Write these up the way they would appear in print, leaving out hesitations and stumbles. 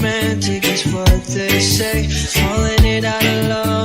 romantic is what they say. Falling it out of love.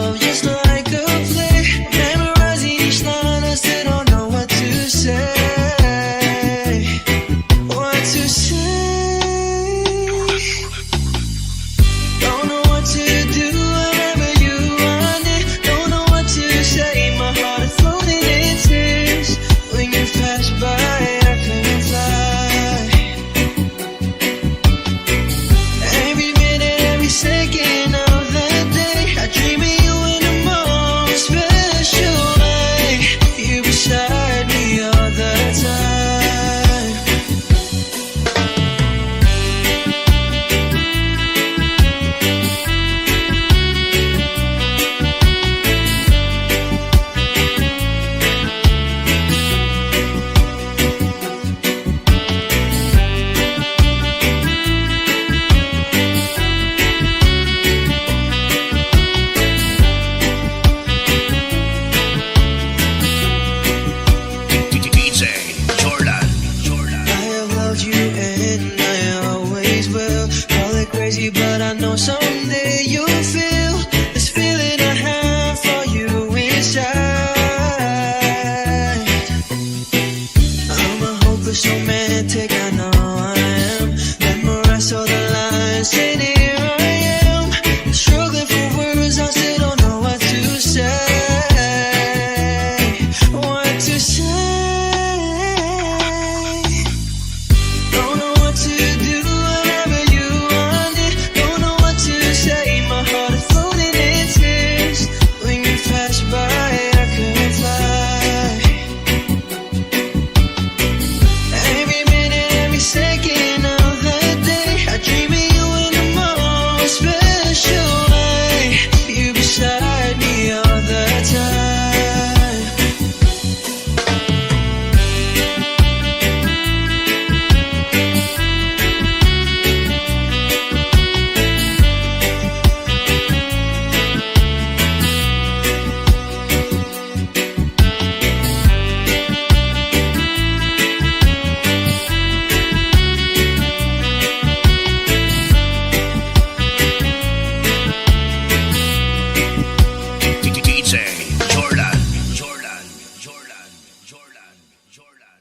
but I know someday you'll feel this feeling I have for you inside. I'm a hopeless romantic, I know I am. Memorize all the lines, and here I am, struggling for words, I still don't know what to say. What to say? Don't know what to do whenever you want it. Don't know what to say, my heart is floating in tears. When you pass by, I couldn't fly. Every minute, every second of the day, I dream of you in the most special way. You beside me all the time. DJ Jordan, Jordan, Jordan, Jordan, Jordan.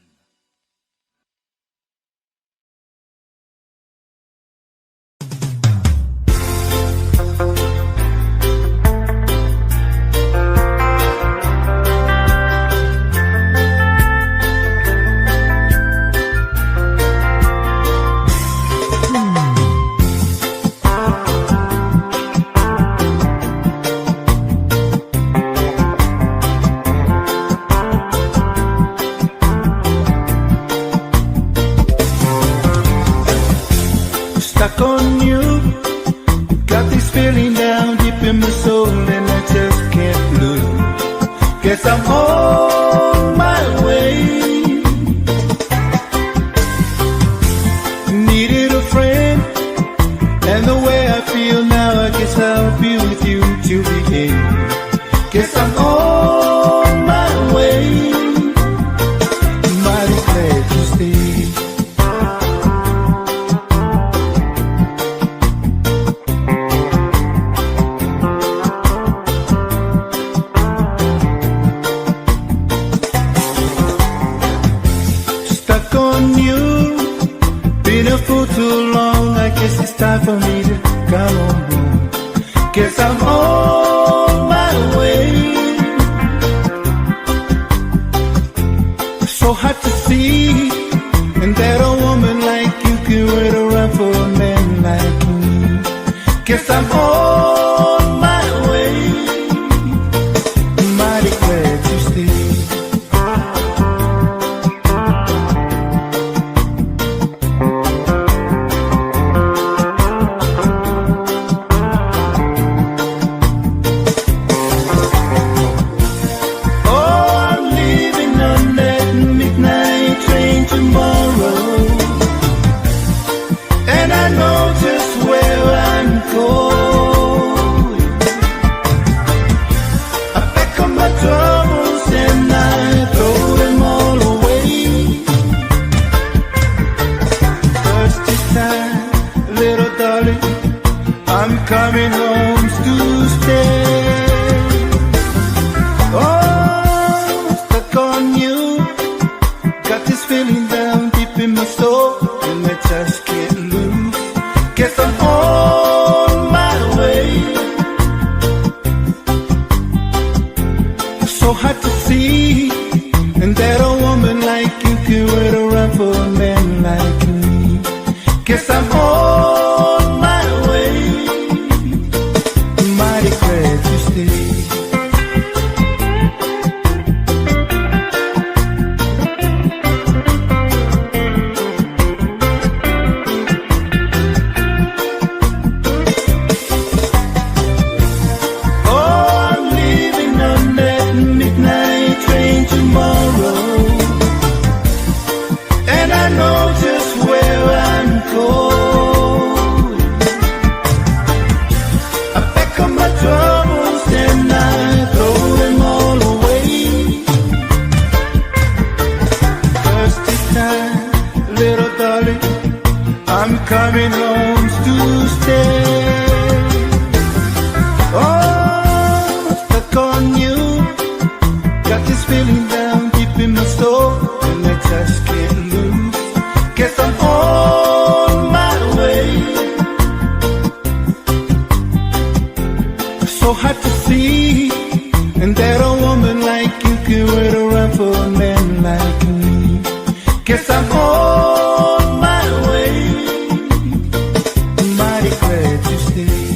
Stuck on you, got this feeling down deep in my soul and I just can't lose. Guess I'm on my way. Needed a friend, and the way I feel now, I guess I'll be with you till the end. Guess I'm on my way. Mighty glad to stay. Stuck on you, been a fool too long. I guess it's time for me to come on home. Guess I'm on my way. So hard to see, and that a woman like you can wait around for a man like me. Guess I'm on my way. Mighty glad to stay. Coming home to stay. Oh, stuck on you. Got this feeling down deep in my soul, and I just can't lose. Guess I'm on my way. So hard to see, and that a woman like you can wait around for a man like me. Guess I'm on my way. Mighty glad so hard to see, and that a woman like you can wait around for a man like me. Guess I'm on my way, mighty glad you stayed.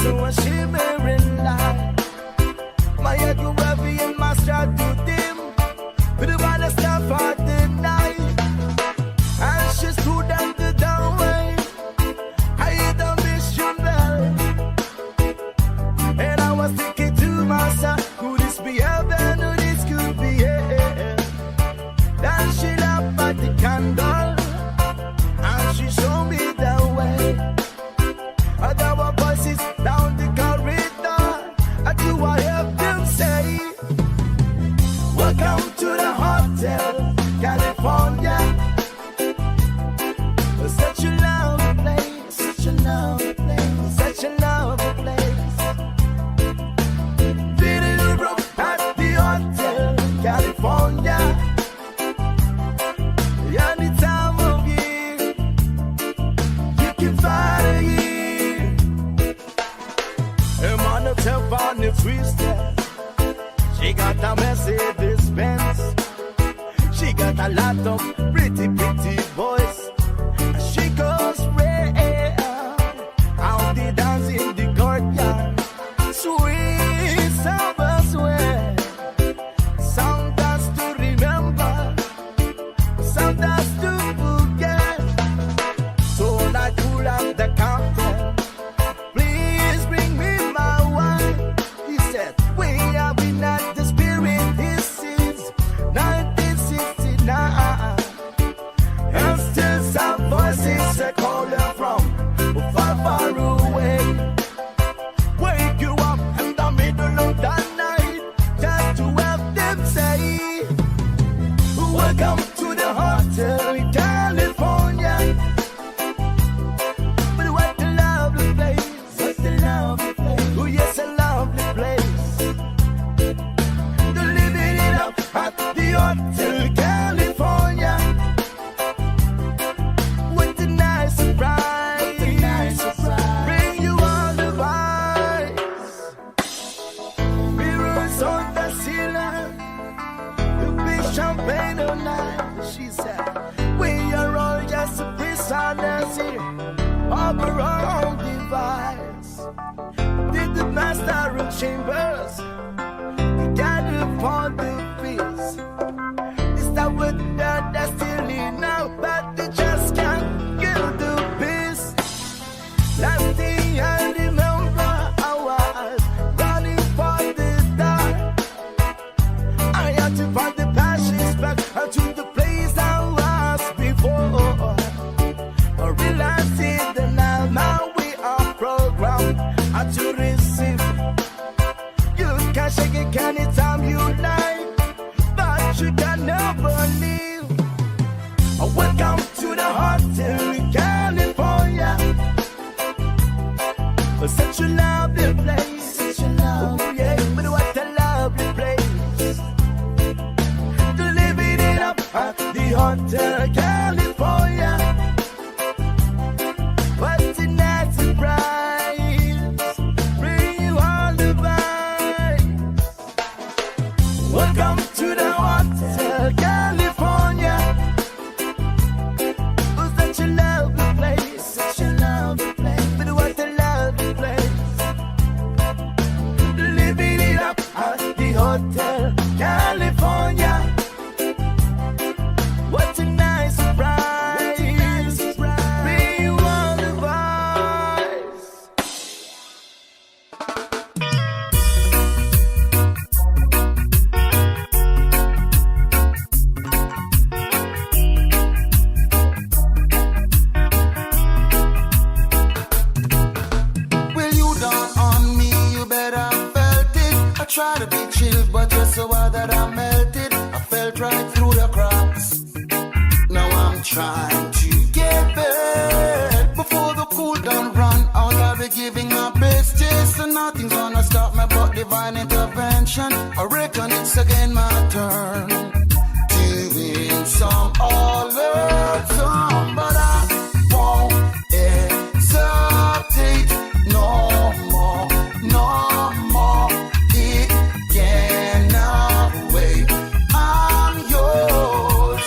to a shimmering light. My head grew heavy and my stride too dim. But the wanna stop for the night. And she stood at the doorway. I heard the mission bell. And I was thinking to myself, could this be heaven or this could be hell? Then she lit up the candle. And she showed me the way. There were voices down the corridor. And do I hear them say, welcome to the Hotel California. Such a lovely place, such a lovely place, such a lovely place. Feeling the room at the Hotel California. Any time of year, you can find a year. I'm on the telephone, it's twisted. She got a Mercedes Benz. She got a lot of pretty boys. She goes rare out the dance in the courtyard. Sweet summer sweat. Some dance to remember, some dance to forget. So I pull out the counter. Please bring me my wine. He said, we have been at the spirit. This is 1969. And still some voices are calling from far, far away. Wake you up in the middle of the night, just to have them say, welcome to the Hotel in California. But what a lovely place, what a lovely place. Oh yes, a lovely place. They're living it up at the Hotel California. What a nice surprise, what a nice surprise. Bring you all the vibes. Mirrors on the ceiling, the big champagne all night. She said, we are all just prisoners here of our own device. Did the master of chambers gather for the peace? Is that what they're still in now? But they just can't kill the peace. Last thing I remember, I was running for the dark. I had to find the passions back to the place I was before. I realized it that now we are programmed to receive. You can shake it anytime you like, but you can never leave. Welcome to the Hotel in California. Such a lovely place, such a lovely place. But what a lovely place. To living it up at the Hotel California. What a nice surprise. Bring you all the vibes. Welcome to the Hotel California. Oh, such a lovely place, such a lovely place. But what a lovely place. Living it up at the Hotel California. What a nice surprise. Bring you all the vibes. Well, you down on me, you better felt it. I try to be chill, but you're so hard that I melted. I felt right through the cracks. Now I'm trying to get back before the cool down run out. I'll be giving my best, yes, and nothing's gonna stop me but divine intervention. I reckon it's again my turn to win some or learn some, but I won't hesitate no more, no more. It cannot wait. I'm yours.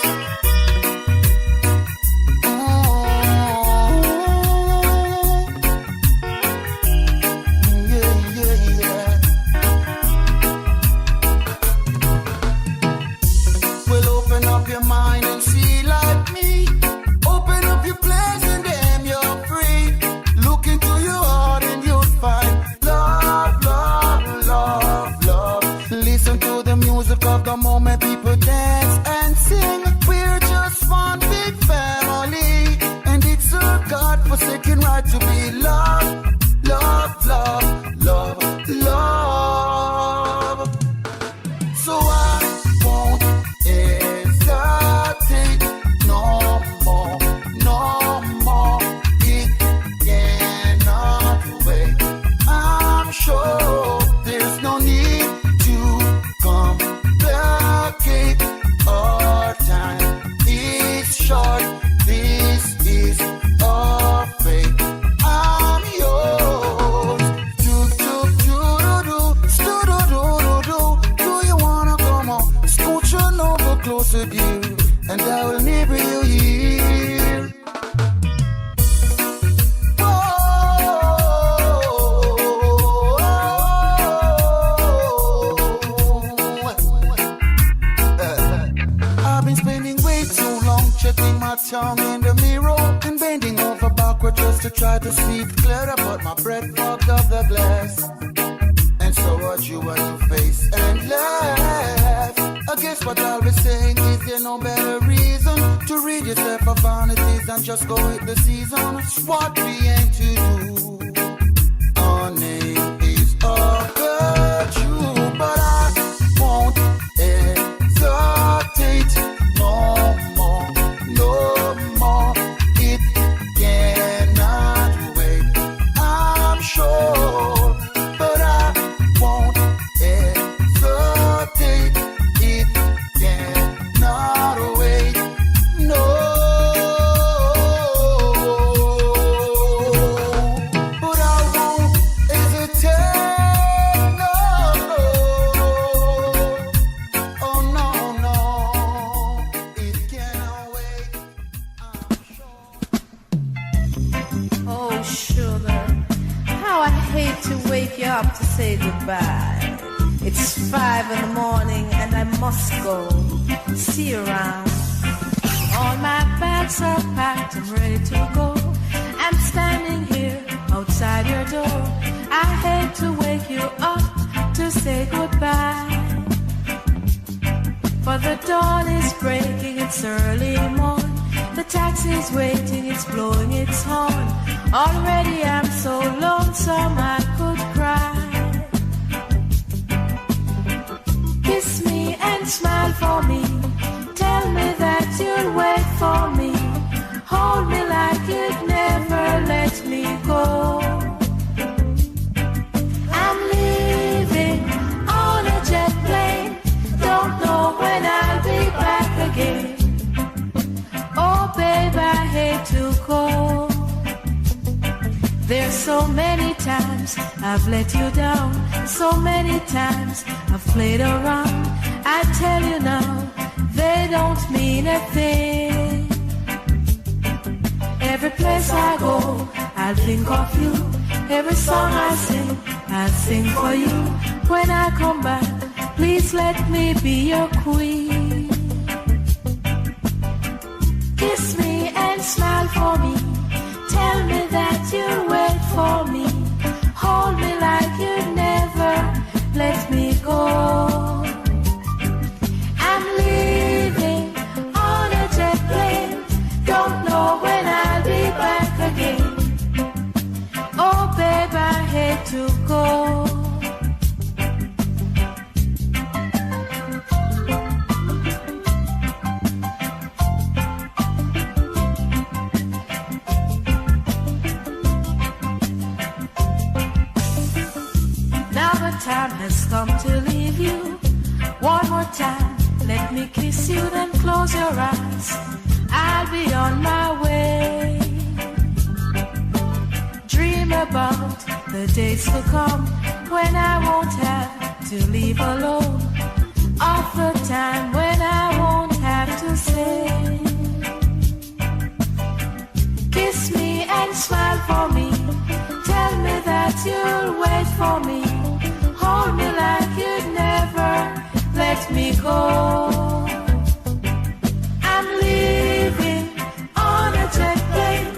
God-forsaken right to be loved, love, love, love, love. So I won't hesitate no more, no more. It cannot wait. I'm sure there's no need to complicate. Our time is short. This is our fate. I'm yours. Do you wanna come on? Scooch on over closer, dear, and I will neighbor you here. I've been spending way too long checking my tongue in the mirror and bending over backward just to try to speak clearer, but my breath fogged up the glass. And so what you want to face and laugh. I guess what I'll be saying is there no better reason to rid yourself of vanities and just go with the season. It's what we aim to do. Our name is our virtue, but I won't hesitate no more, no more. It cannot wait, I'm sure, but I won't hesitate. It cannot wait, no. But I won't hesitate, no. Oh no, no, it cannot wait, I'm sure. Oh, sugar, how I hate to wake you up to say goodbye. It's 5 in the morning and I must go. See you around. All my bags are packed and ready to go. I'm standing here outside your door. I hate to wake you up to say goodbye. For the dawn is breaking, it's early morn. The taxi's waiting, it's blowing its horn. Already I'm so lonesome I could cry. Kiss me and smile for me. Tell me that you'll wait for me. Hold me like you'd never let me go. I'm leaving on a jet plane. Don't know when I'll be back again. Oh, babe, I hate to go. There's so many times I've let you down. So many times I've played around. I tell you now, they don't mean a thing. Every place I go, I'll think of you. Every song I sing, I'll sing for you. When I come back, please let me be your queen. Kiss me and smile for me. Tell me that you'll wait for me. Hold me like you'd never let me go. I'm leaving on a jet plane. Don't know when I'll be back again. Oh, babe, I hate to go. Time has come to leave you. One more time, let me kiss you, then close your eyes. I'll be on my way. Dream about the days to come when I won't have to leave alone. Of the time when I won't have to say. Kiss me and smile for me. Tell me that you'll wait for me. Hold me like you'd never let me go. I'm leaving on a jet plane.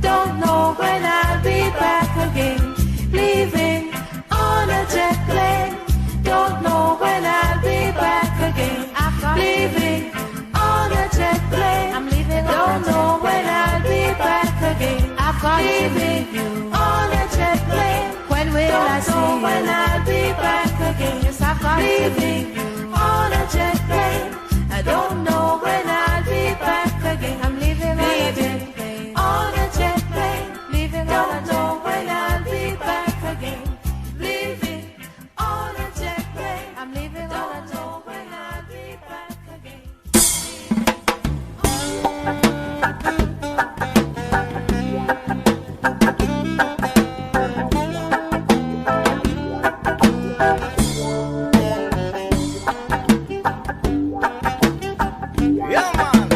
Don't know when I'll be back again. Leaving on a jet plane. Don't know when I'll be back again. Leaving on a jet plane. I'm leaving. Don't know when I'll be back again. got leaving you on a jet plane. When will I see when I'll be back again? Yes, I got leaving you on a jet plane. I don't know when I'll be back again. I'm leaving on a jet plane. On a jet plane. Leaving on a know when I'll be back again. Leaving on a jet plane. I'm leaving on a know when I'll be back again. Yeah, man.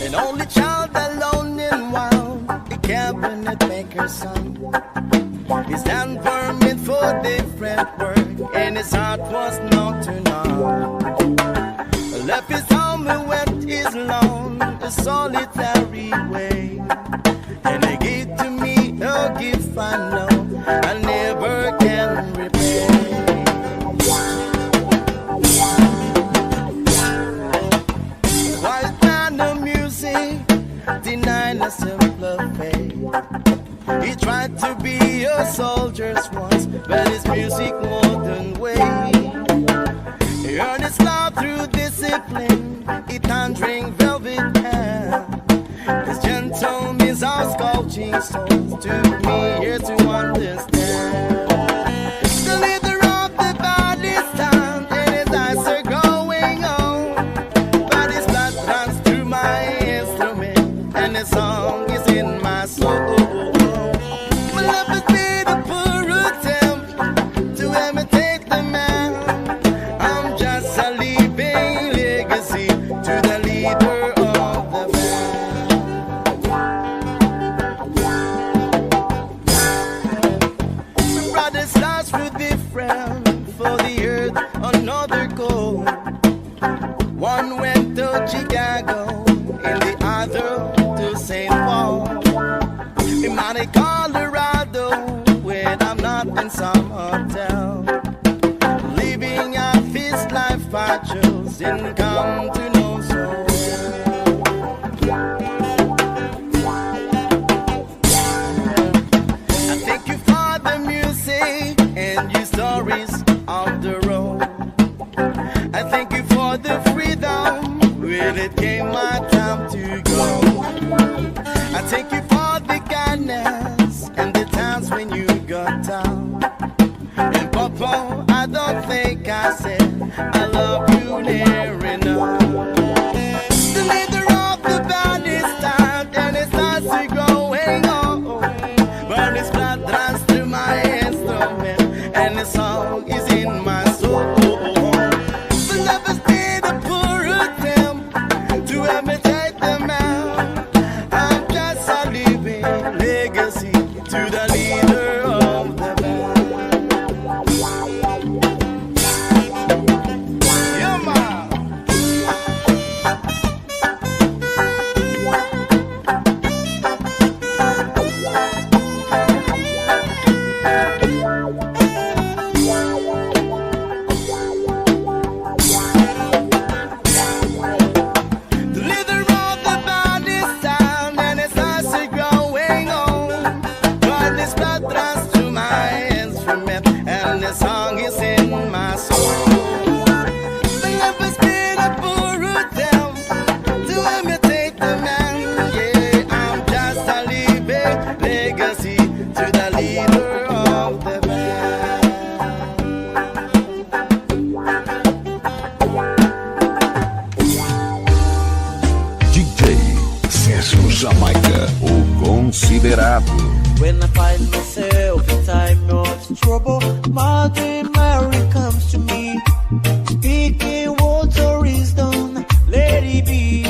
An only child alone and wild, a cabinet maker's son. His hand permit for different work, and his heart was not to none. Left his home and went his lone, a solitary way. And he gave to me a gift I know I never can repay. While piano music denied a simpler fate. He tried to be a soldier's once, but his music wouldn't wait. He earned his love through discipline, he thundering velvet hair. His gentle means of sculpting souls took me here to understand. The leader of the body stand, and his eyes are going on. But his blood runs through my instrument, and his song is in my soul. My love has been a poor attempt to imitate the man. I'm just a living legacy to the leader of the band. My brothers stars were different, for the earth another goal. One went to Chicago and the other to St. Paul. In Monte Colorado, when I'm not in some hotel, living a feast life I chose and come to know so well. I thank you for the music and your stories on the road. I thank you for the freedom when it came my time to go. I thank you for the kindness and the times when you got down. And Papa, I don't think I said I love you near enough. The leader of the band is tired and it starts to growing old. But his blood runs through my instrument and the song is in my soul. The love has been a poor attempt to imitate the man. I'm just a living legacy to the leader of the band. Yeah, man. The leader of the band is down and his eyes are growing old. But his blood runs through my instrument and the song is in my soul. The love has been a poor attempt to imitate the man. Yeah, I'm just a living legacy to the leader of the band. DJ Sérgio Jamaica, o considerado. When I find myself in time of trouble, Mother Mary comes to me, speaking words of wisdom, let it be.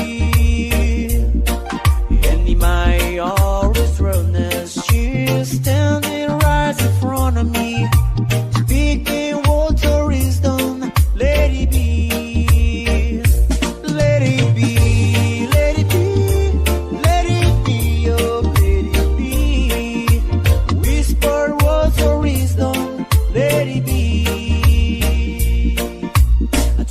And in my always wellness, she is standing right in front of me, speaking words of wisdom, let it be. Let it be, let it be, let it be, oh, let it be. Whisper words of wisdom, let it be. I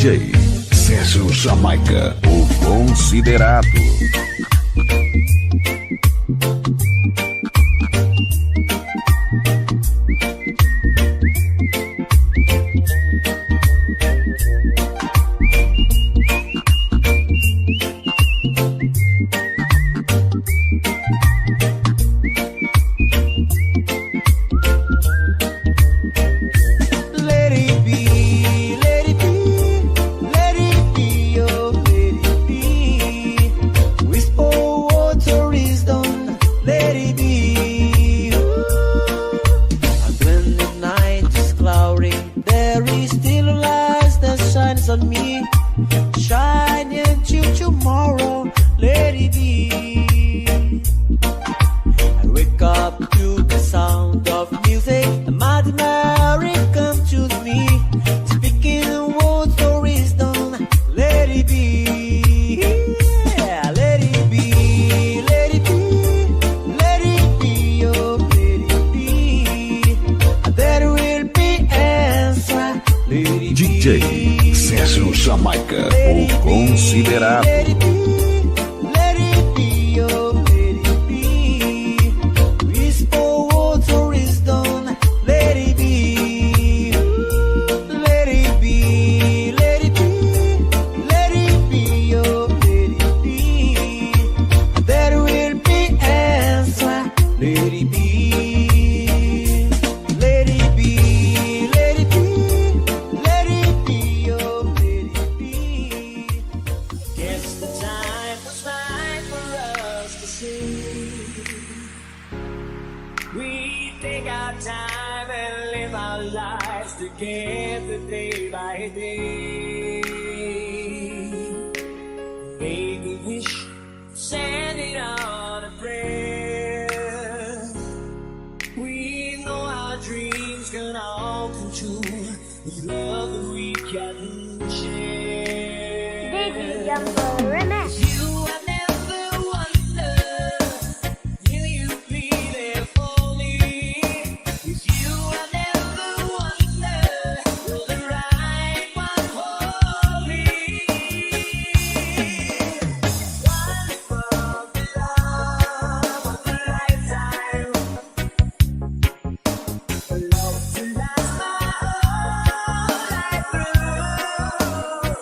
DJ Sérgio Jamaica, o considerado. Let it be, let it be, let it be, oh, let it be. Whisper water is done, let it be. Ooh. And when the night is cloudy, there is still a light that shines on me. Shine into tomorrow, let it be. I wake up to the sound of music, the mighty Mary come to me, speaking words for wisdom, let it be, yeah, let it be, let it be, let it be, oh, let it be, there will be answer, let it DJ be. Sérgio Jamaica, o considerado. Let it be, oh, let it be. Whisper words of wisdom, let it be. Let it be, let it be, oh, let it be. There will be answer, let it be. Let it be, let it be, oh, let it be. Guess the time was right for us to see. We take our time and live our lives together day by day. Make a wish, send it on a prayer. We know our dreams gonna all come true. We love that we can share. Baby Jungle Remix. You have never wondered, will you be there for me? If you have never wondered, you're the right one for me. One for the love of a lifetime, a love to last my whole life through.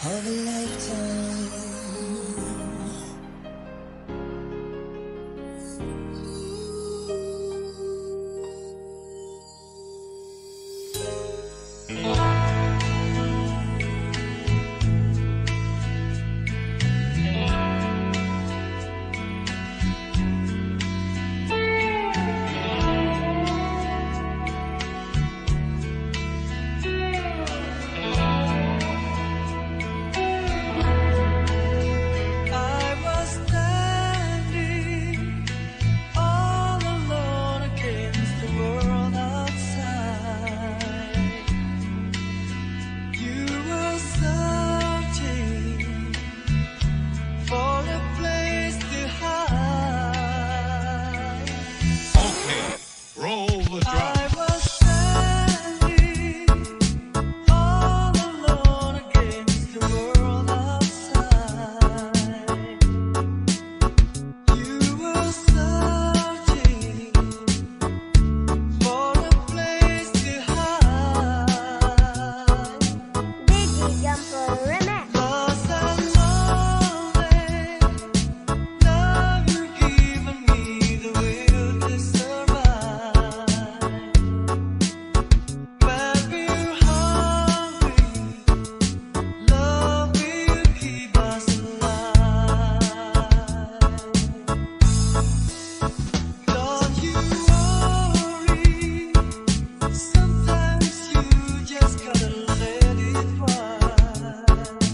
of a lifetime. Sometimes you just gotta let it ride.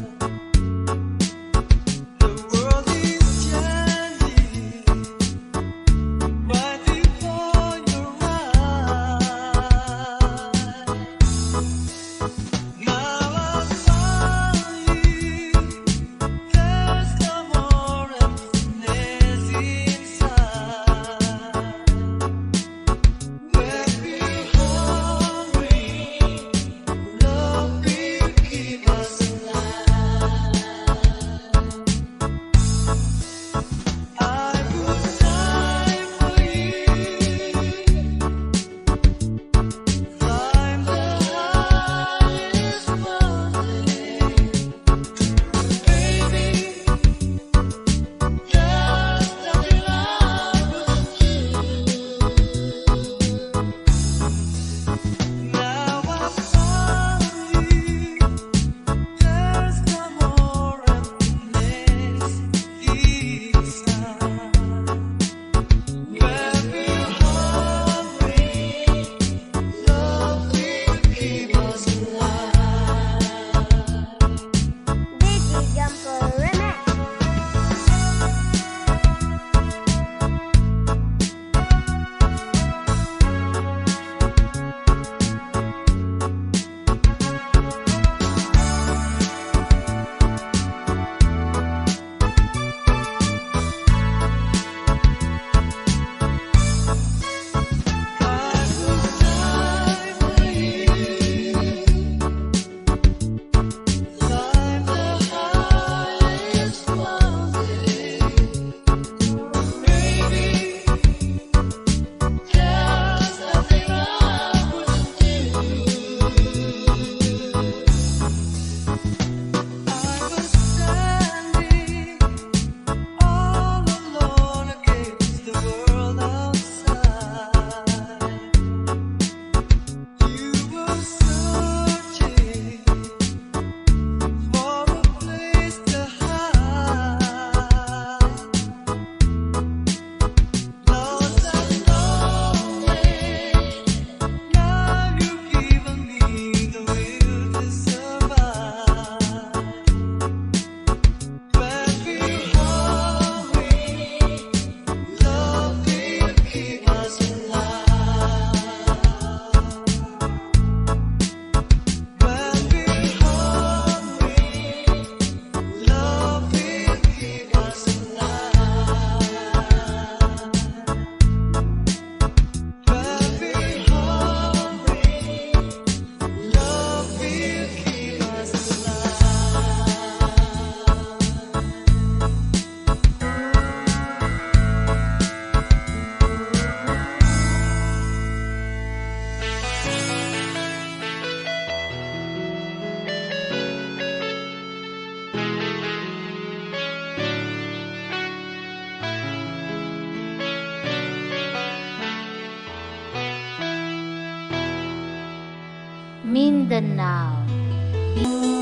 Mindanao.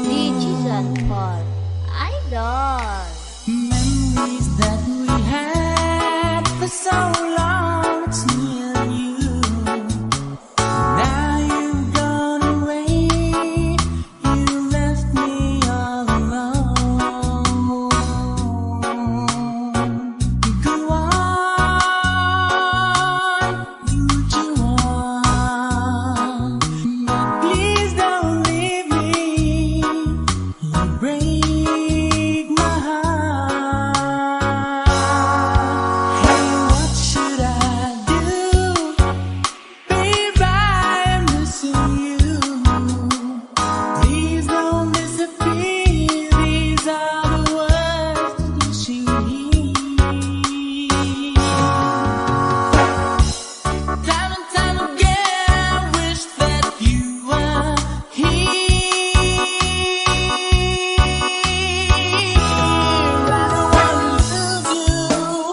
Digital Paul Idol. Memories that we had for so long, it's me and you. Now you've gone away, you left me all alone. Go on, do what you want, but please don't leave me. You break my heart. Hey, what should I do? Babe, I'm missing you. Please don't disappear. These are the words that you should hear. Time and time again, I wish that you were here. I don't wanna lose you,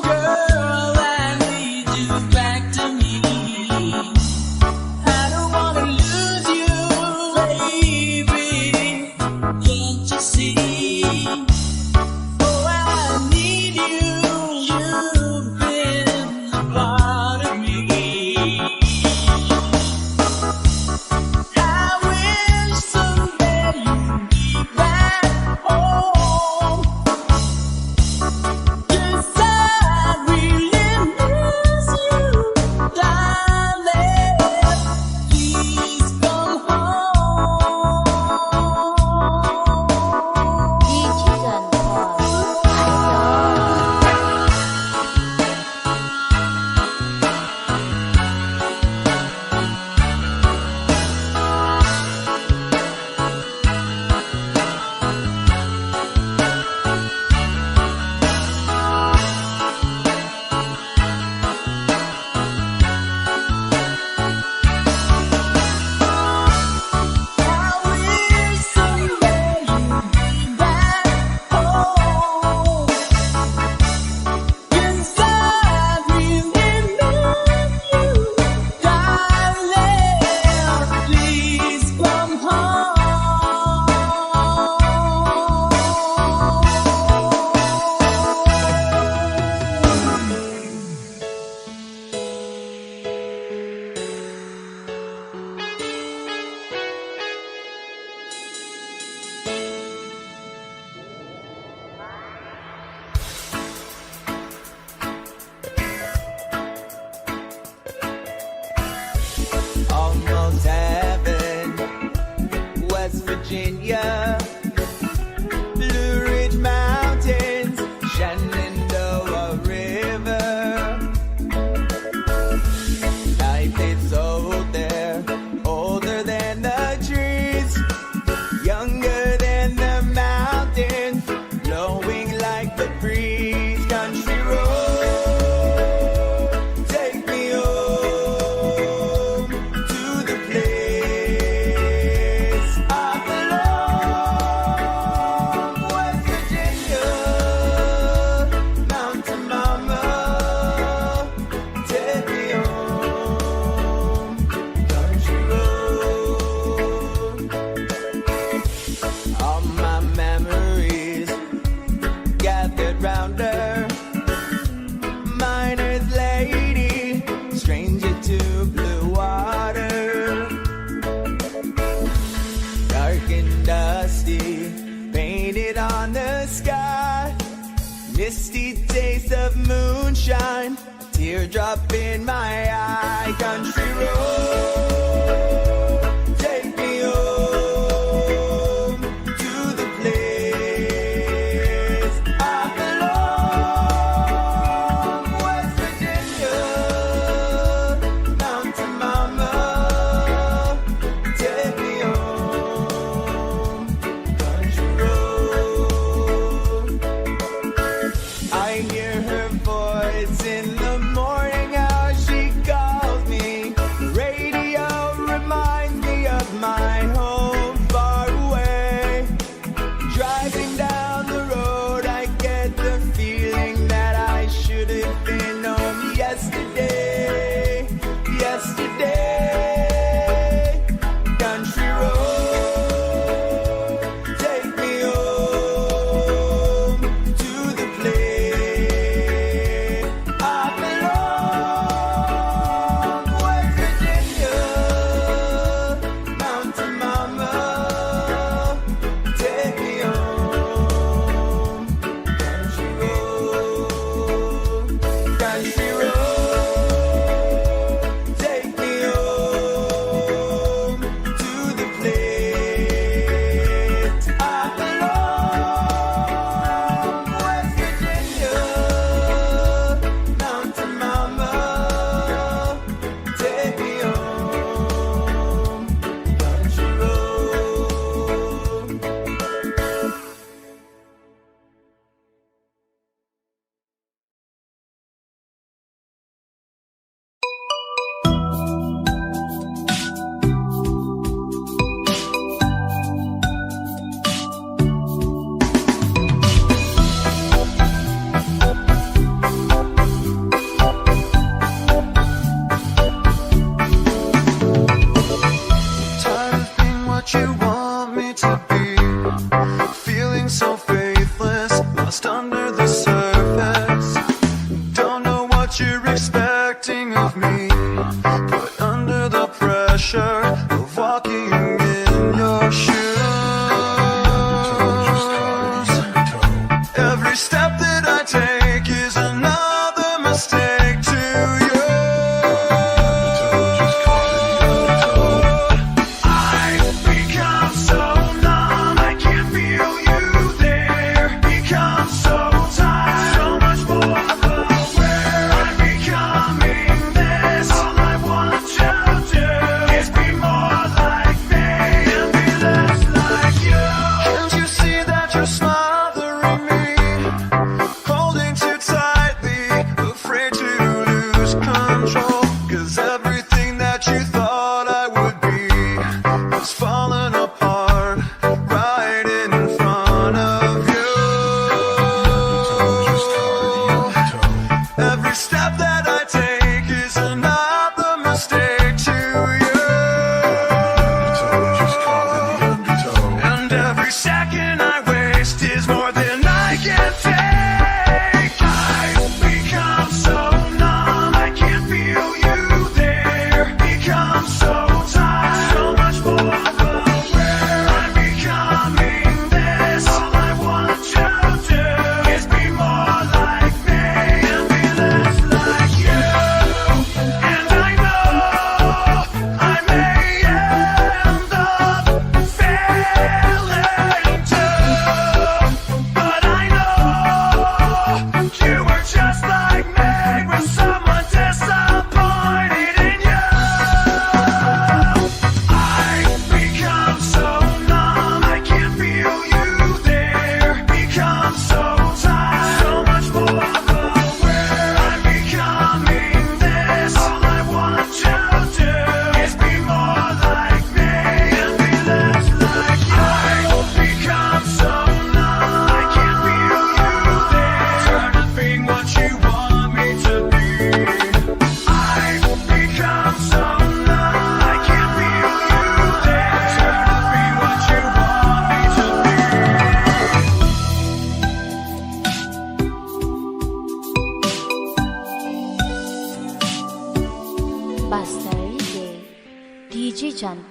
girl. I need you back to me. I don't wanna lose you, baby. Can't you see? Oh, I need you. You've been a part of me. I wish someday you'd be back home. 'Cause I really miss you, darling. Please come home. Digital Paul I wish someday you'd be back home. 'Cause I really miss you, darling. Please come home. Almost heaven, West Virginia, Blue Ridge Mountains, Shenandoah River. Life is old there, older than the trees, younger than the mountains, blowing like the breeze. Country road, take me home to the place I belong. West Virginia, Mountain Mama, take me home. Country road. All my memories gathered round her. Miner's lady, stranger to blue water. Dark and dusty, painted on the sky. Misty taste of moonshine, teardrop in my eye. Country road, take me home to the place I belong. West Virginia, Mountain Mama, take me home. Country road. I hear her voice in the morning hour. She calls me. Radio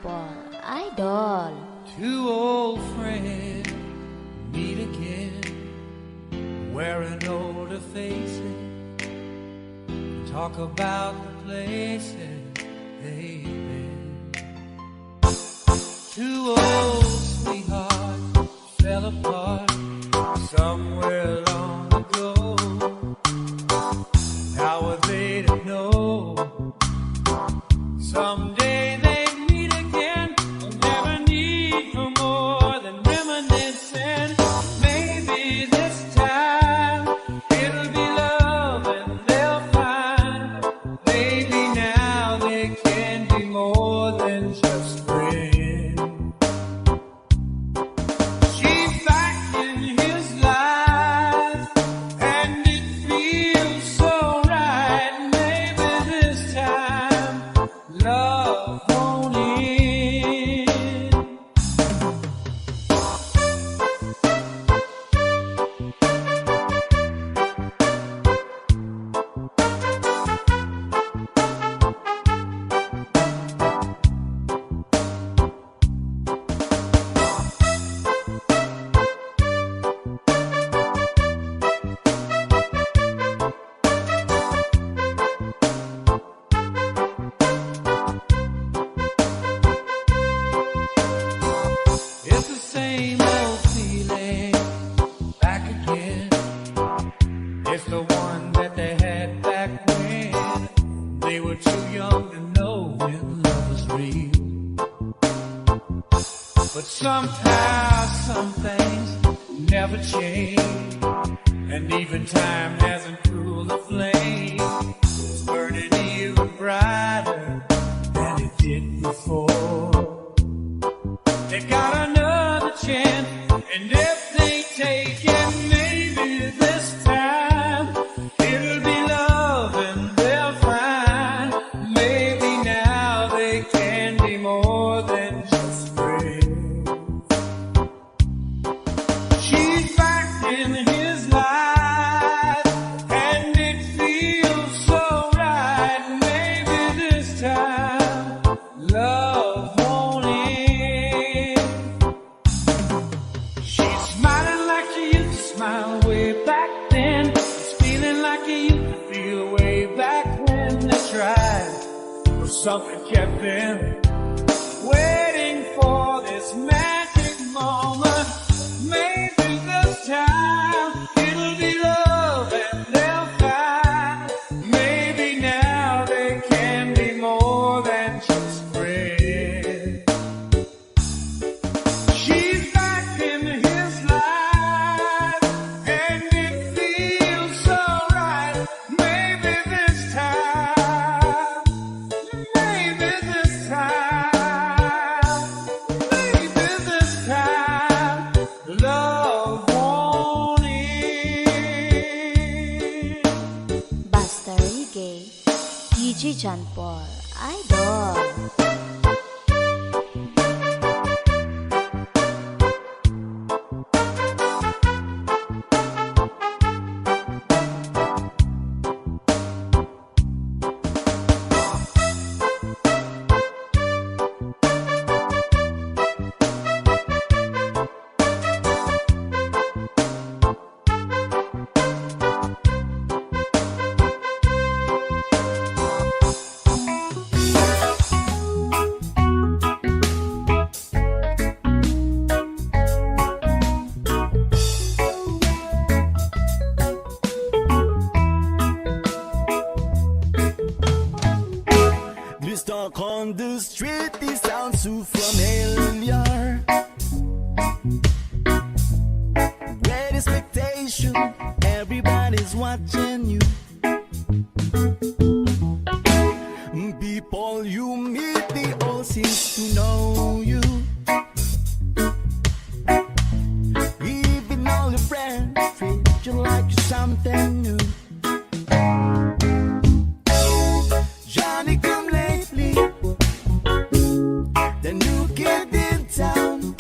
Paul, idol. Two old friends meet again, wearing older faces, talk about the places they've been. Two old sweethearts fell apart somewhere long ago. How were they to know? Someday they meet again. They'll never need for more than reminiscing. Maybe this time it'll be love and they'll find. Maybe now they can be more than just friends. She's back in his life and it feels so right. Maybe this time love won't end. It's the same old feeling back again. It's the one that they had back when they were too young to know when love was real. But somehow some things never change, and even time hasn't cooled the flame. It's burning even brighter than it did before. They got another chance, and if they take it, maybe this time it'll be love and they'll find. Maybe now they can be more than just friends. She's back in his life, and it feels so right. Maybe this time love won't end. She's smiling like she used to smile way back then. She's feeling like she used to feel way back when they tried. But something kept them waiting for this magic moment. Maybe this time it'll be love and they'll find. Maybe now they can be more than just friends. She's back in his life, and it feels so right. Maybe this time, maybe this time, maybe this time, love won't end. Basta Reggae, DJ John Paul, idol. This talk on the street, this sounds so familiar. Great expectation, everybody's watching you. People you meet, they all seem to know you. Even all your friends treat you like you're something new. Johnny come lately, the new kid in town.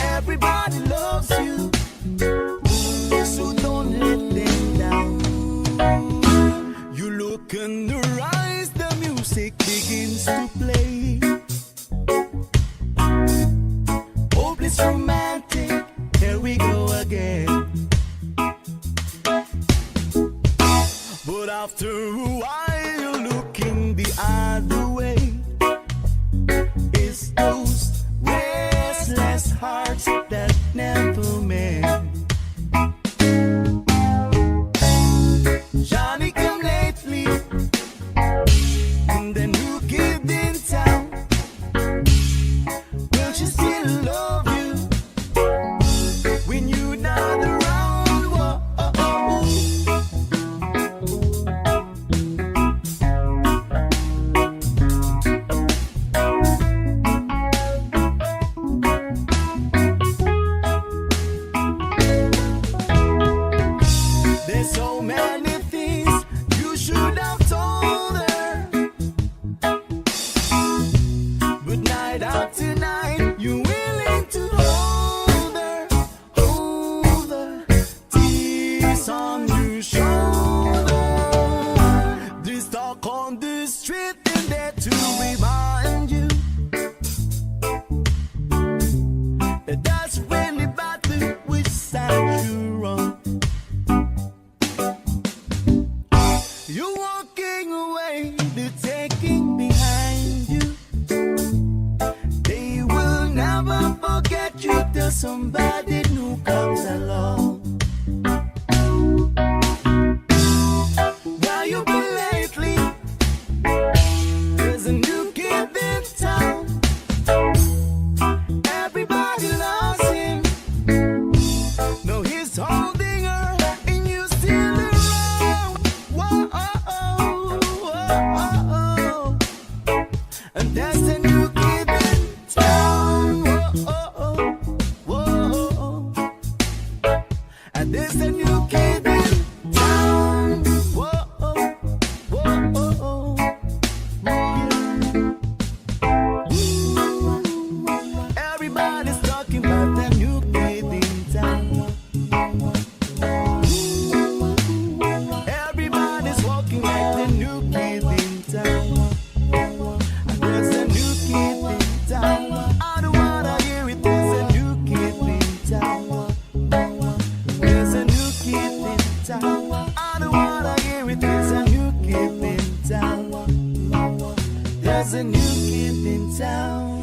Everybody loves you, so don't let them down. again. But after a while, looking the other way, it's those restless hearts that never mend. Johnny come lately, and the new kid in town. Will she still love you when you're not around? Whoa, oh, oh. There's so many things you should have told her, but night after night you're willing to hold her, tears on your shoulder. This talk on the street is there to remind you that that's really battle which side you're on. You're walking away, they're taking behind you. They will never forget you till somebody new comes along. Where you been lately? There's a new kid in town. Everybody loves him. No, he's holding her, and you still around. Whoa, oh, oh, oh, oh. And that's the new kid in town. Whoa, oh, oh, whoa. And there's the new kid in town. Whoa, whoa, everybody's talking about the new kid in town. Everybody's walking like the new kid in town. And there's a new kid in town. I don't wanna hear it. There's a new kid in town. There's a new kid in town. I don't wanna hear it. There's a new kid in town. There's a new kid in town.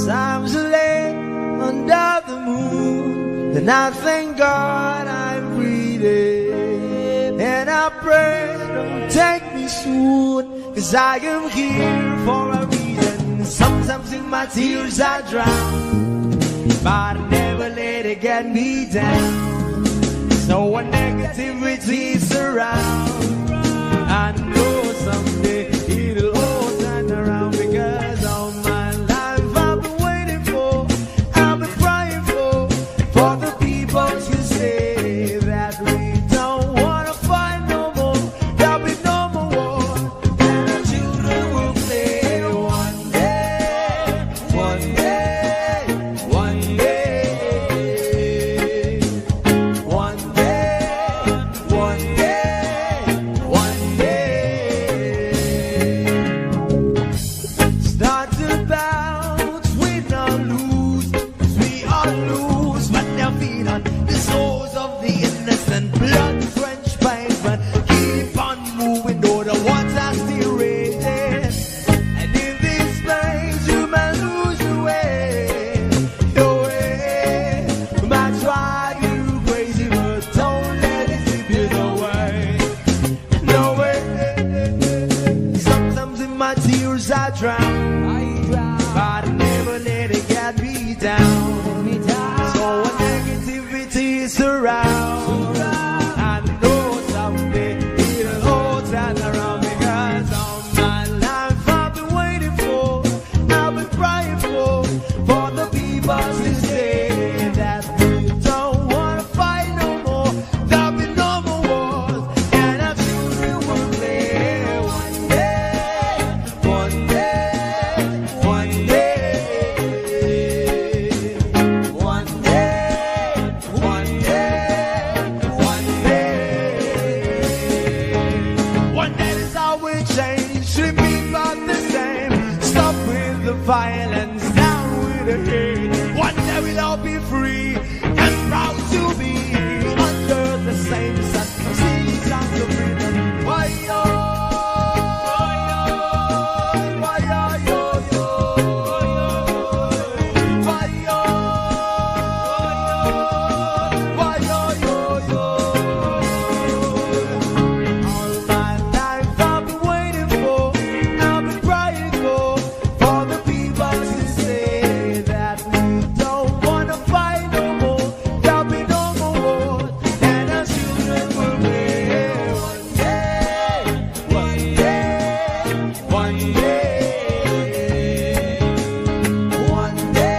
Times late under the moon, and I thank God I'm breathing. And I pray, don't take me soon, 'cause I am here for a reason. Sometimes in my tears I drown, but I never let it get me down. So when negativity surround, I know someday it'll all turn around, because all my life I've been waiting for, I've been crying for the people to say that we don't wanna fight no more, there'll be no more war, and our children will play one day, one day, one day, one day, one day, one day. Start to bounce, we not lose, 'cause we all lose what they're feeding on the souls of the innocent, blood drenched by blood. Keep on moving, though the water's still raging. And in this place you may lose your way, your way. You might drive you crazy, but don't let it slip you away. No way. Sometimes in my tears I drown, but I never let it get me down. So when negativity surrounds, I know someday it'll all turn around, because all my life I've been waiting for, I've been crying for the people to say that we don't wanna fight no more, there'll be no more wars, and our children will play one day, one day, violence, down with the hate. One day we'll all be free and proud to be under the same sun. Seas of the freedom. Why yo? Why yo? Why yo? Why yo? All my life I've been waiting for, I've been crying for the people to say that we don't wanna fight no more. There'll be no more war, and our children will live one day, one day, one day, one day,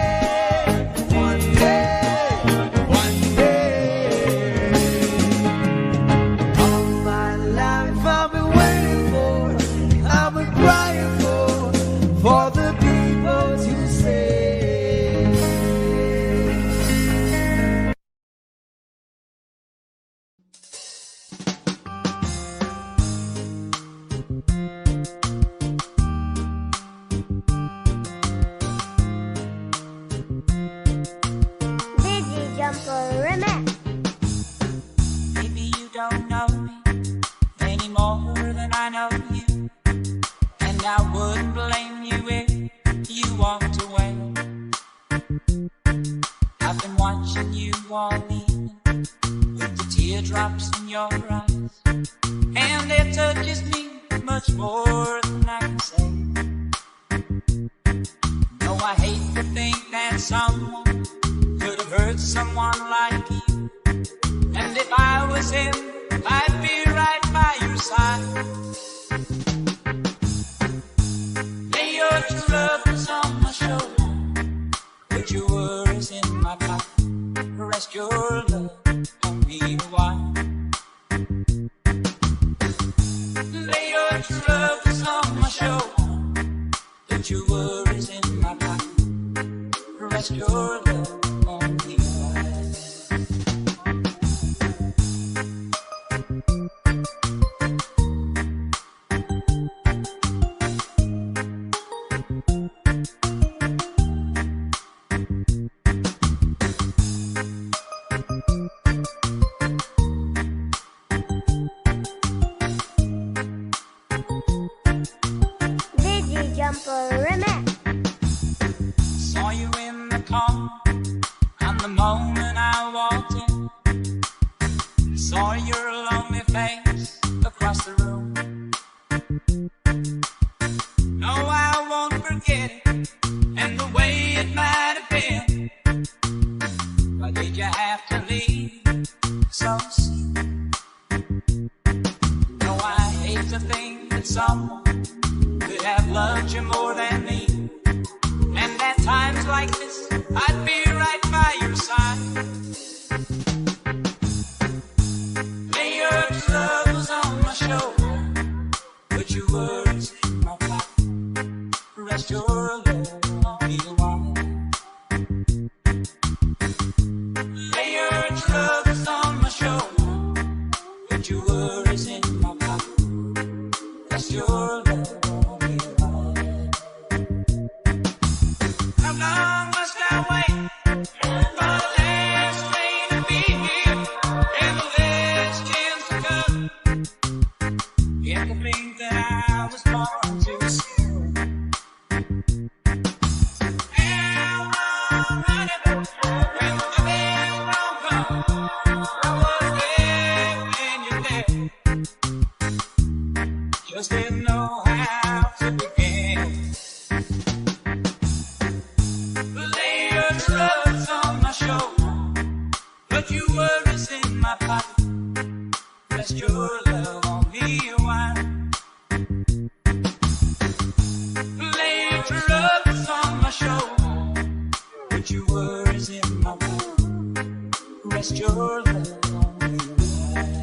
one day, one day. All my life I've been waiting for, I've been crying for the people to say. Digi Jumper Remix. Maybe you don't know me any more than I know you, and I wouldn't blame you if you walked away. I've been watching you all evening with the teardrops in your eyes, and it touches me much more than I can say. No, I hate to think that someone could have hurt someone like you. And if I was him, I'd be right by your side. Lay your true love on my shoulder, put your words in my pocket, rest your love on me a while. Lay your true love on my shoulder, put your words in my pocket, rest your love on me a while. Digi Jumper Remix. Saw you in the corner on the moment I walked in. Saw your lonely face across the room. No, I won't forget it, and the way it might have been. Why did you have to leave so soon? No, I hate to think that someone could have loved you more than me. And at times like this, I'd be right by your side. Lay your troubles on my shoulder, put your words in my pocket, rest your love on me a while. Lay your troubles on my shoulder, put your words in my pocket, rest your love on me a while. How long must I wait for the last rain to be here and the last chance to come? Yet to think that I was born too soon. How long, honey, when the day won't come? I was there when you're there, just didn't know how to begin. Lay your troubles on my shoulder, put your worries in my pocket, rest your love on me a while. Lay your troubles on my shoulder, put your worries in my pocket, rest your love on me a while.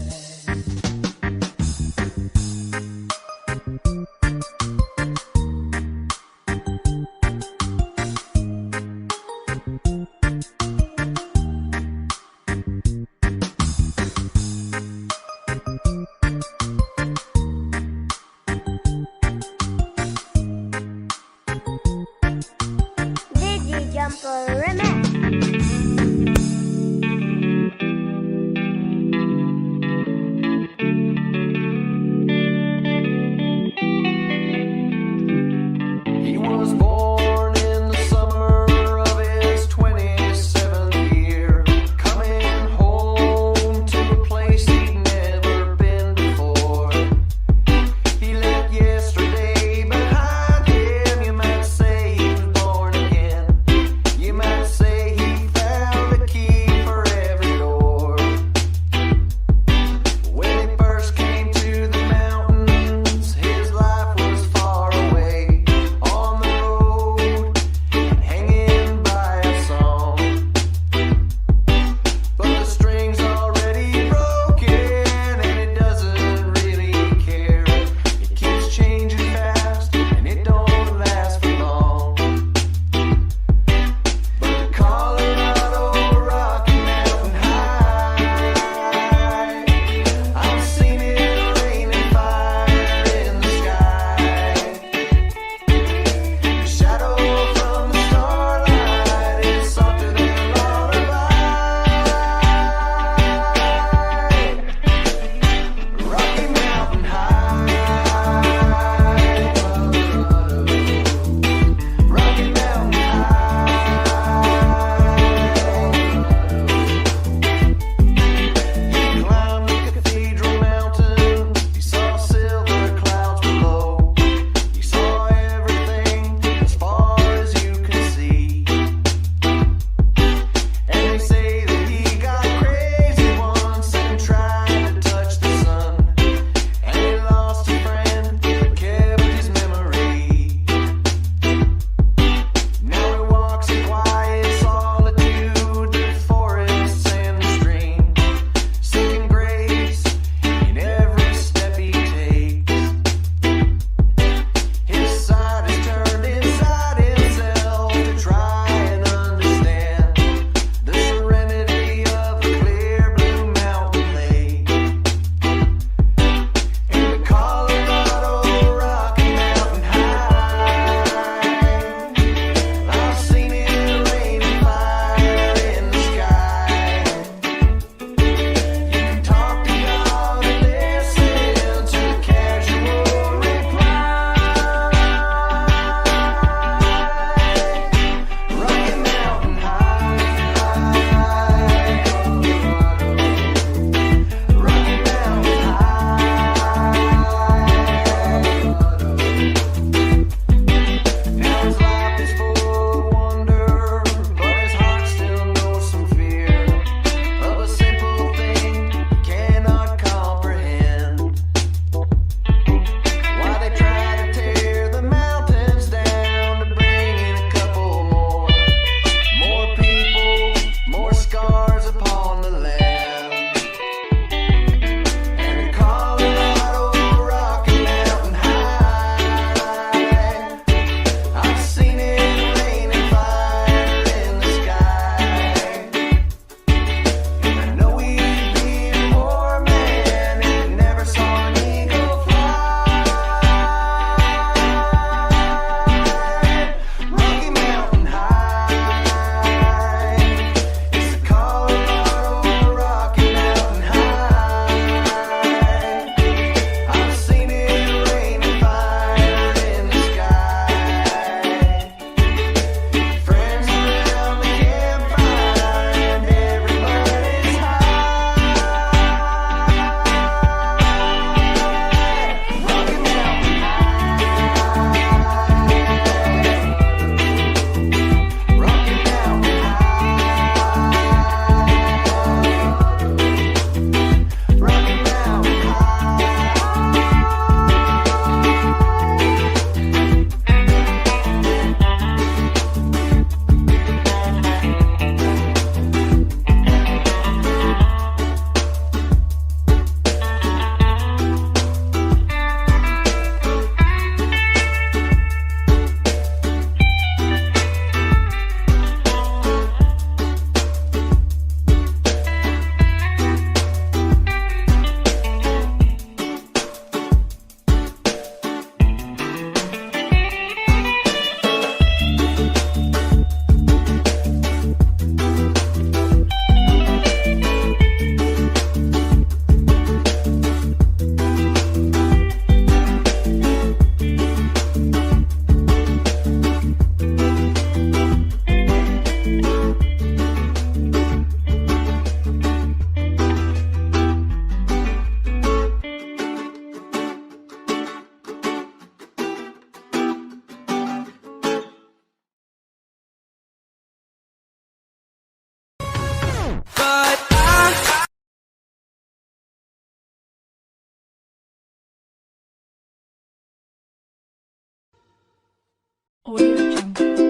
Audio Jungle.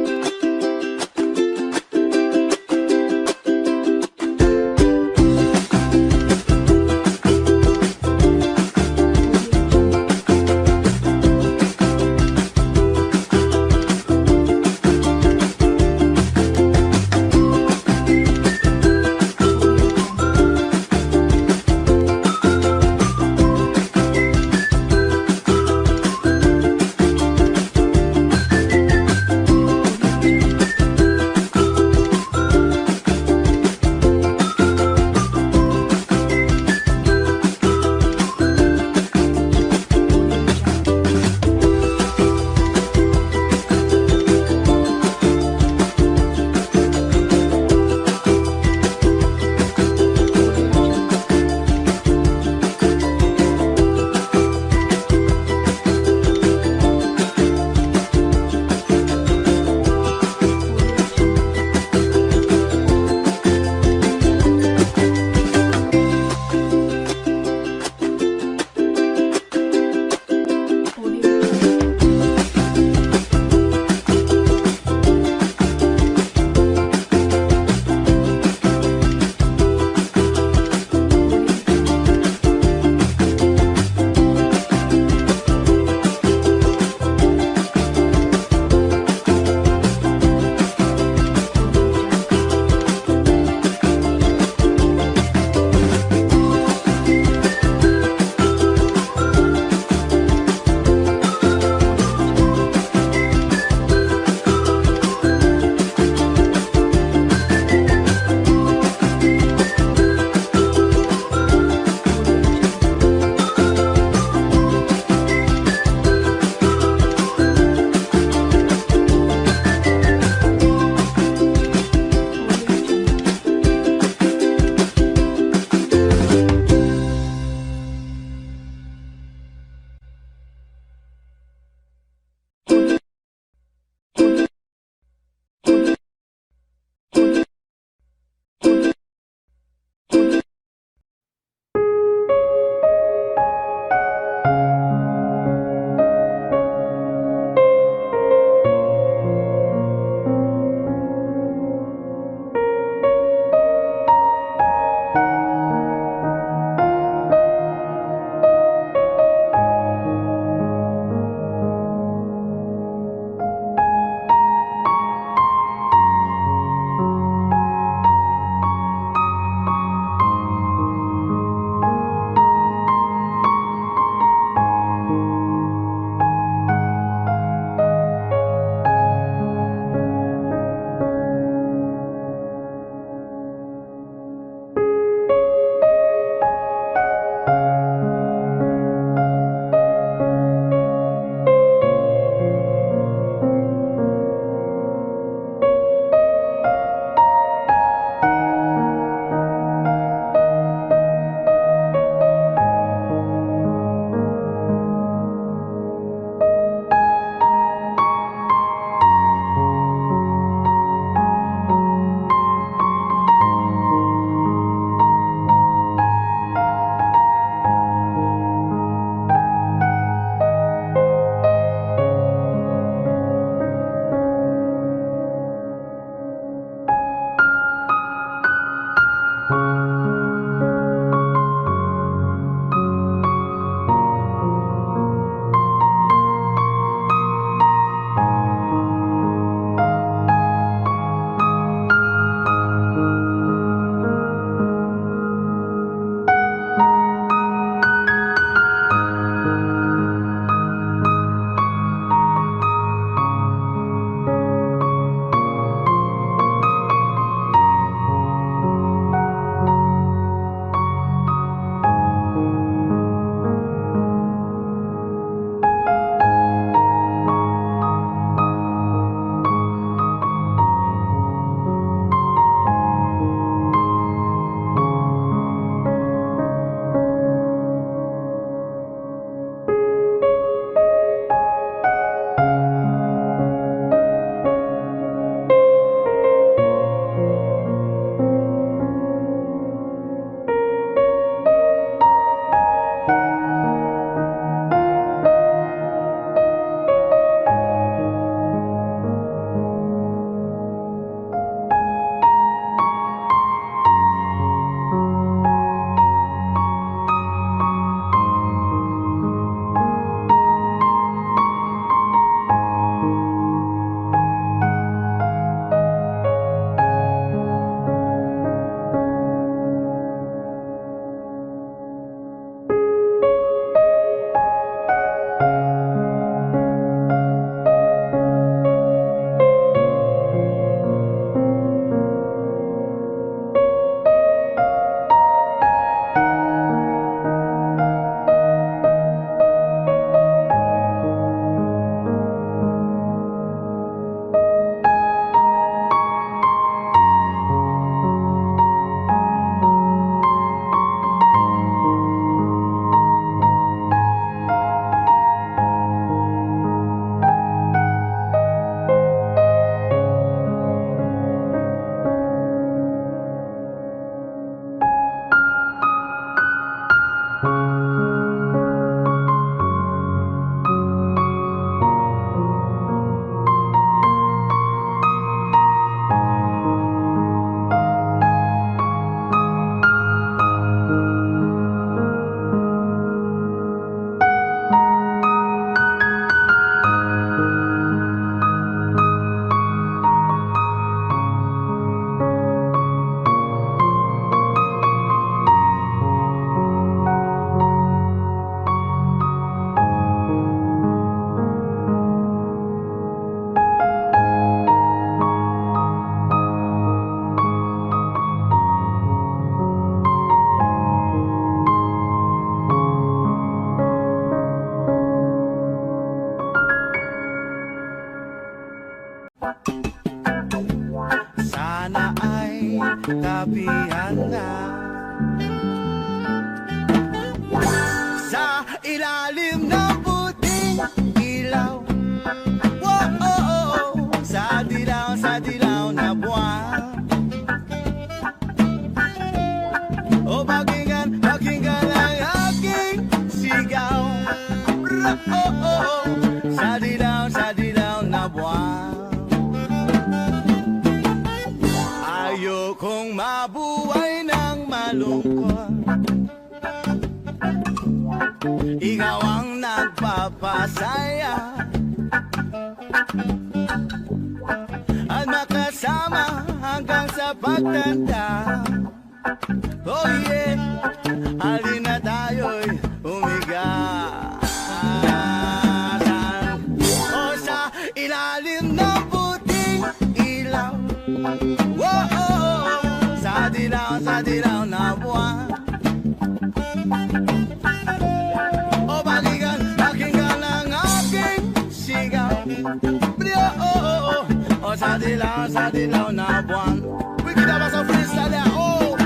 tabihan na. Sa ilalim ng puting ilaw, wow, oh, oh, sa dilaw na buwan. O pakinggan ang aking sigaw, oh, oh, oh, sa dilaw na buwan. Ayokong mabuhay ng malungkot, ikaw ang nagpapasaya at makasama hanggang sa pagtanda. Oh yeah, halina tayo'y umiga. O sa ilalim ng puting ilaw, oh, oh, oh, sa dilaw na buwan. O pakinggan ang aking sigaw, oh, oh, oh, oh, sa dilaw na buwan. We can have us a freestyle there, oh.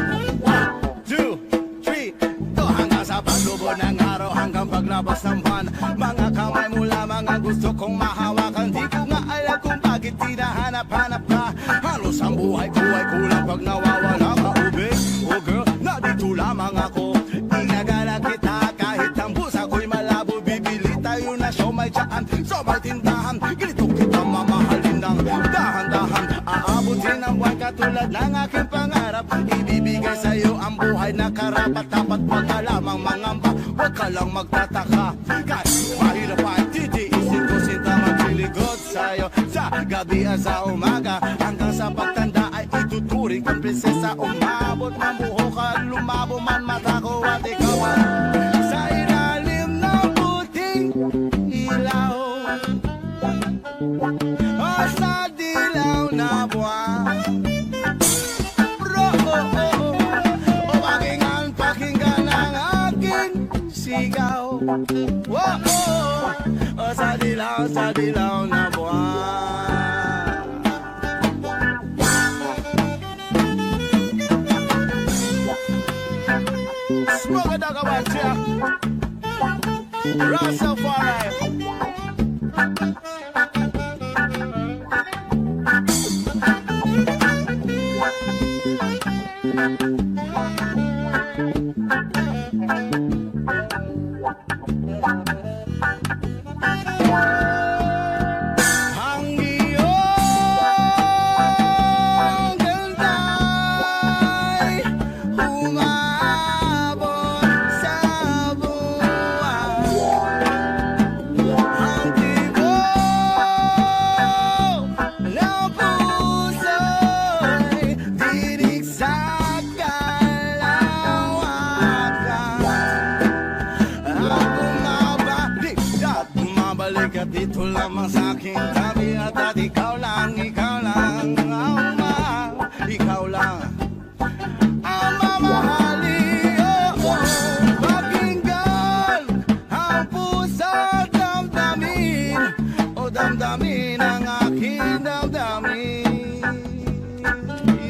1, 2, 3, to hanggang sa paglubod ng araw, hanggang paglabas ng buwan. Mga kamay mula, mga gusto kong mahawakan. Di ko nga alam kung bakit tinahanap-hanap ka. Halos ang buhay ko ay kulang pag nawawala ka, ube. Oh girl, nandito lamang ako. Inagala kita kahit ang busa ko'y malabo. Bibili tayo na siomay dyan sa may tindahan. Ganito kita mamahalin ng dahan-dahan. Aabutin ang buwan katulad ng aking pangarap. Ibibigay sa'yo ang buhay na karapat-dapat. Wag ka lamang mangamba, wag ka lang magtataka. Kahit mahirap ay titiisin ko, sinta magliligot sa'yo. Sa gabi at sa umaga, hanggang sa pagtanda ay ituturing kang prinsesa. Umabot ng buhok at lumabo man mata ko at ikaw ay sa ilalim ng puting ilaw, o sa dilaw na buwan. Bro, oh, oh, oh, o pakinggan ang aking sigaw, oh, oh, o sa dilaw na buwan. Smoke a dog about ya, Rastafari. Ang iyong ganda'y umabot sa buwan. Ang tibok ng puso'y dinig sa kalawakan. Ang bumabalik at dito lamang sa aking tabi. At ikaw lang, ang mahal, ikaw lang ang mamahali, oh, oh. Pakinggan ang puso at damdamin, o damdamin ang aking damdamin.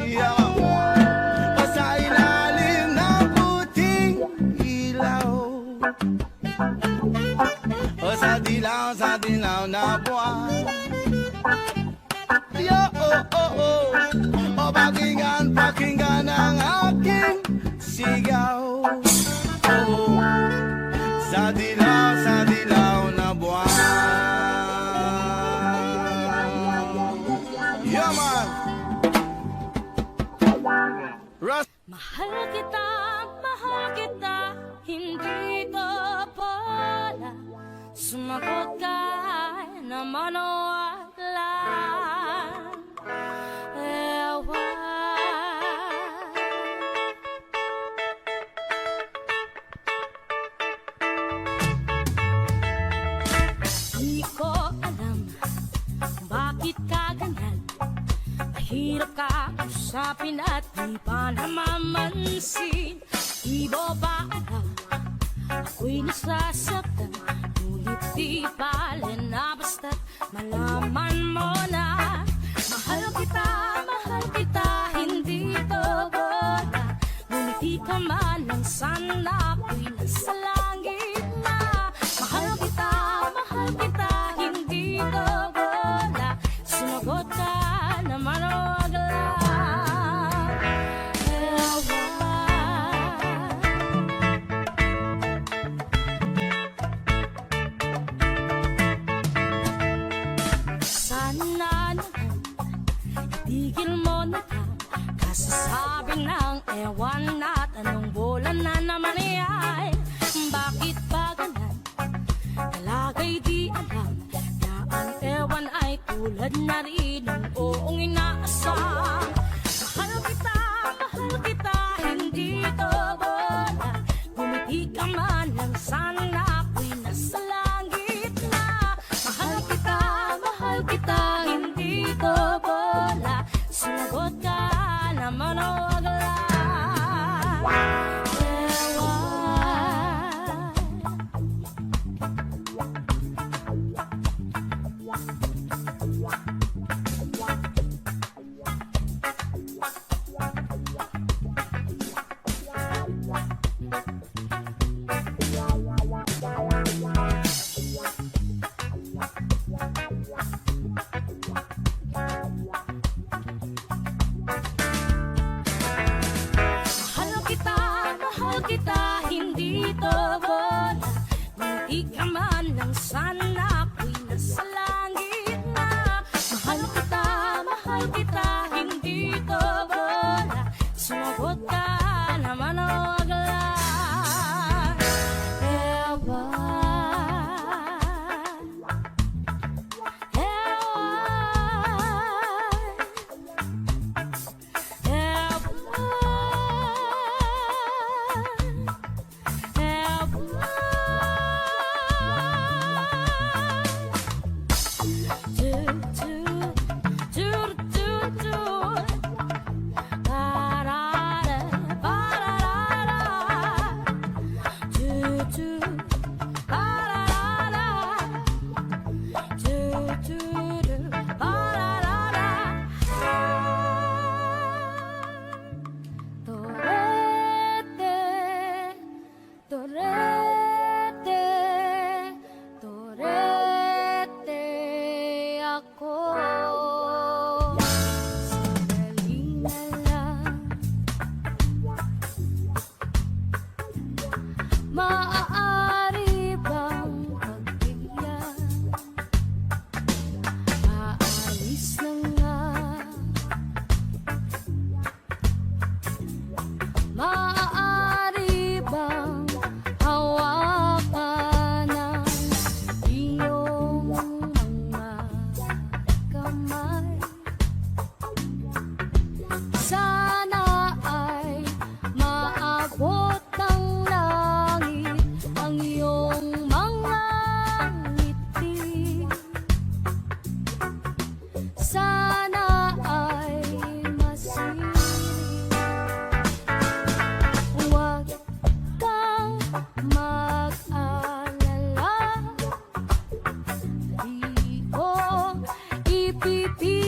Yeah. O sa ilalim ng puting ilaw, o sa dilaw na buwan. Yo, oh, oh, oh. O pakinggan ang aking sigaw, oh, sa dilaw na buwan. Yeah, man. Mahal kita, hindi ka pala sumagot ka naman o aklan. Ewan. Di ko alam bakit ka ganyan. Mahirap ka usapin at di pa namamansin. Di mo ba alam ako'y nasasaktan, ngunit di bale na basta't malaman mo na mahal kita, hindi to ka man ng sana ako'y nasa langit na. Mahal kita, hindi ko wala. Sumagot ka naman o wag lang. Ewan. Sana naman itigil mo na ka kasasabi ng ewan at anong bulan na naman ay bakit ba ganan talagay di alam na ang ewan ay tulad na rin ng oong inaasam. Mahal kita, hindi to bola. Gumiti ka man lang sana ako'y nasa langit na. Mahal kita, hindi to bola. Sumagot ka naman o wag lang. Mahal kita, hindi to bola. Hindi ka man lang sana ako'y nasa langit na. Mahal kita, hindi to bola. Sumagot ka naman o wag lang. Ewan. Torete ako. Sandali na lang. Maaari bang pagbigyan? Aalis na nga. Maaari bang hawakan ng iyong mga kamay? Sana ay maabot ng langit ang iyong mga ngiti. Sana ay masiring. Huwag kang mag-alala, di ko ipipilit